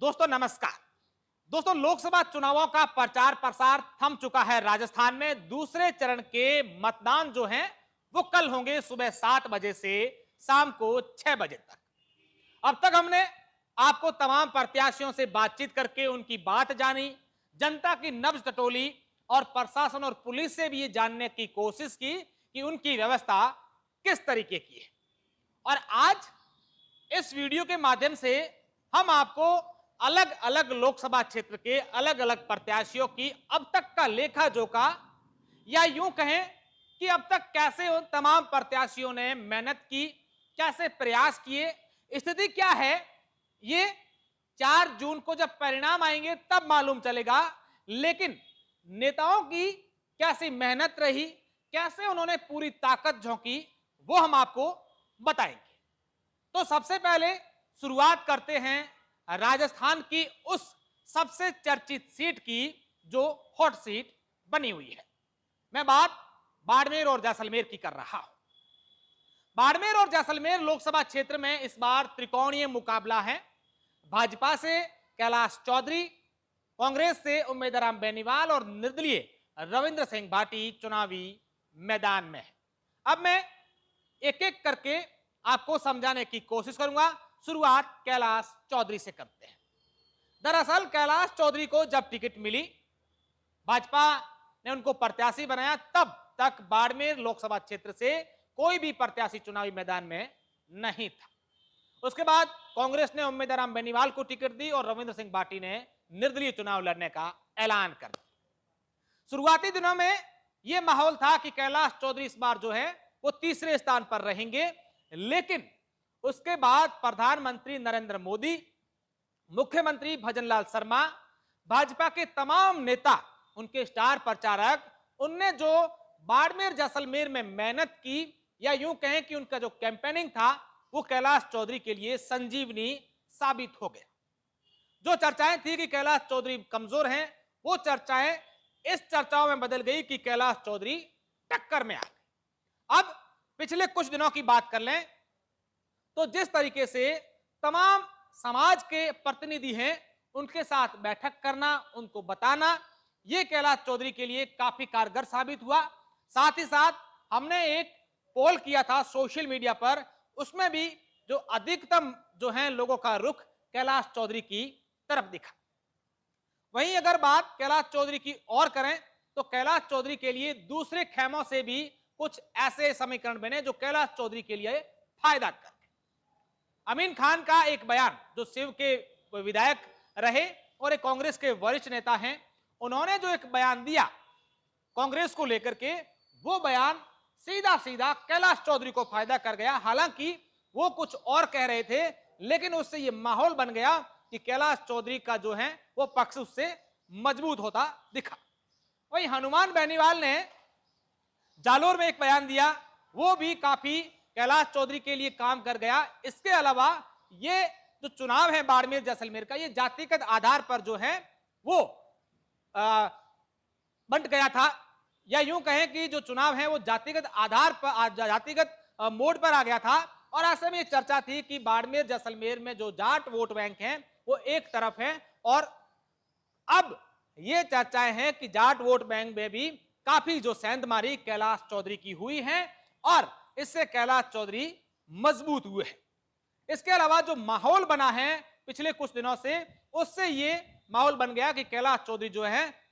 दोस्तों नमस्कार। दोस्तों लोकसभा चुनावों का प्रचार प्रसार थम चुका है। राजस्थान में दूसरे चरण के मतदान जो हैं वो कल होंगे सुबह 7 बजे से शाम को 6 बजे तक। अब तक हमने आपको तमाम प्रत्याशियों से बातचीत करके उनकी बात जानी, जनता की नब्ज टटोली और प्रशासन और पुलिस से भी ये जानने की कोशिश की कि उनकी व्यवस्था किस तरीके की है। और आज इस वीडियो के माध्यम से हम आपको अलग अलग लोकसभा क्षेत्र के अलग अलग प्रत्याशियों की अब तक का लेखा जोखा, या यूं कहें कि अब तक कैसे उन तमाम प्रत्याशियों ने मेहनत की, कैसे प्रयास किए, स्थिति क्या है, ये 4 जून को जब परिणाम आएंगे तब मालूम चलेगा। लेकिन नेताओं की कैसी मेहनत रही, कैसे उन्होंने पूरी ताकत झोंकी, वो हम आपको बताएंगे। तो सबसे पहले शुरुआत करते हैं राजस्थान की उस सबसे चर्चित सीट की जो हॉट सीट बनी हुई है। मैं बात बाड़मेर और जैसलमेर की कर रहा हूं। बाड़मेर और जैसलमेर लोकसभा क्षेत्र में इस बार त्रिकोणीय मुकाबला है। भाजपा से कैलाश चौधरी, कांग्रेस से उम्मीदवार राम बेनीवाल और निर्दलीय रविंद्र सिंह भाटी चुनावी मैदान में है। अब मैं एक एक करके आपको समझाने की कोशिश करूंगा। शुरुआत कैलाश चौधरी से करते हैं। दरअसल कैलाश चौधरी को जब टिकट मिली, भाजपा ने उनको प्रत्याशी बनाया, तब तक बाड़मेर लोकसभा क्षेत्र से कोई भी प्रत्याशी चुनावी मैदान में नहीं था। उसके बाद कांग्रेस ने उम्मीदवार राम बेनीवाल को टिकट दी और रविंद्र सिंह भाटी ने निर्दलीय चुनाव लड़ने का ऐलान कर दिया। शुरुआती दिनों में यह माहौल था कि कैलाश चौधरी इस बार जो है वो तीसरे स्थान पर रहेंगे, लेकिन उसके बाद प्रधानमंत्री नरेंद्र मोदी, मुख्यमंत्री भजनलाल शर्मा, भाजपा के तमाम नेता, उनके स्टार प्रचारक, उनने जो बाड़मेर जैसलमेर में मेहनत की, या यूं कहें कि उनका जो कैंपेनिंग था वो कैलाश चौधरी के लिए संजीवनी साबित हो गया। जो चर्चाएं थी कि कैलाश चौधरी कमजोर हैं, वो चर्चाएं इस चर्चाओं में बदल गई कि कैलाश चौधरी टक्कर में आ गए। अब पिछले कुछ दिनों की बात कर लें तो जिस तरीके से तमाम समाज के प्रतिनिधि हैं उनके साथ बैठक करना, उनको बताना, यह कैलाश चौधरी के लिए काफी कारगर साबित हुआ। साथ ही साथ हमने एक पोल किया था सोशल मीडिया पर, उसमें भी जो अधिकतम जो है लोगों का रुख कैलाश चौधरी की तरफ दिखा। वहीं अगर बात कैलाश चौधरी की और करें तो कैलाश चौधरी के लिए दूसरे खेमों से भी कुछ ऐसे समीकरण बने जो कैलाश चौधरी के लिए फायदा कर। अमीन खान का एक बयान, जो शिव के विधायक रहे और एक कांग्रेस के वरिष्ठ नेता हैं, उन्होंने जो एक बयान दिया कांग्रेस को लेकर के, वो बयान सीधा सीधा कैलाश चौधरी को फायदा कर गया। हालांकि वो कुछ और कह रहे थे, लेकिन उससे ये माहौल बन गया कि कैलाश चौधरी का जो है वो पक्ष उससे मजबूत होता दिखा। वहीं हनुमान बेनीवाल ने जालोर में एक बयान दिया, वो भी काफी कैलाश चौधरी के लिए काम कर गया। इसके अलावा ये जो चुनाव है बाड़मेर जैसलमेर का, ये जातिगत आधार पर जो है वो बंट गया था, या यूं कहें कि जो चुनाव है वो जातिगत आधार पर, जातिगत मोड पर आ गया था। और ऐसे में चर्चा थी कि बाड़मेर जैसलमेर में जो जाट वोट बैंक हैं वो एक तरफ है, और अब ये चर्चाएं हैं कि जाट वोट बैंक में भी काफी जो सेंधमारी कैलाश चौधरी की हुई है और इससे कैलाश चौधरी मजबूत हुए हैं। इसके अलावा जो माहौल बना है पिछले कुछ दिनों से, उससे ये माहौल बन गया कि कैलाश चौधरी जो है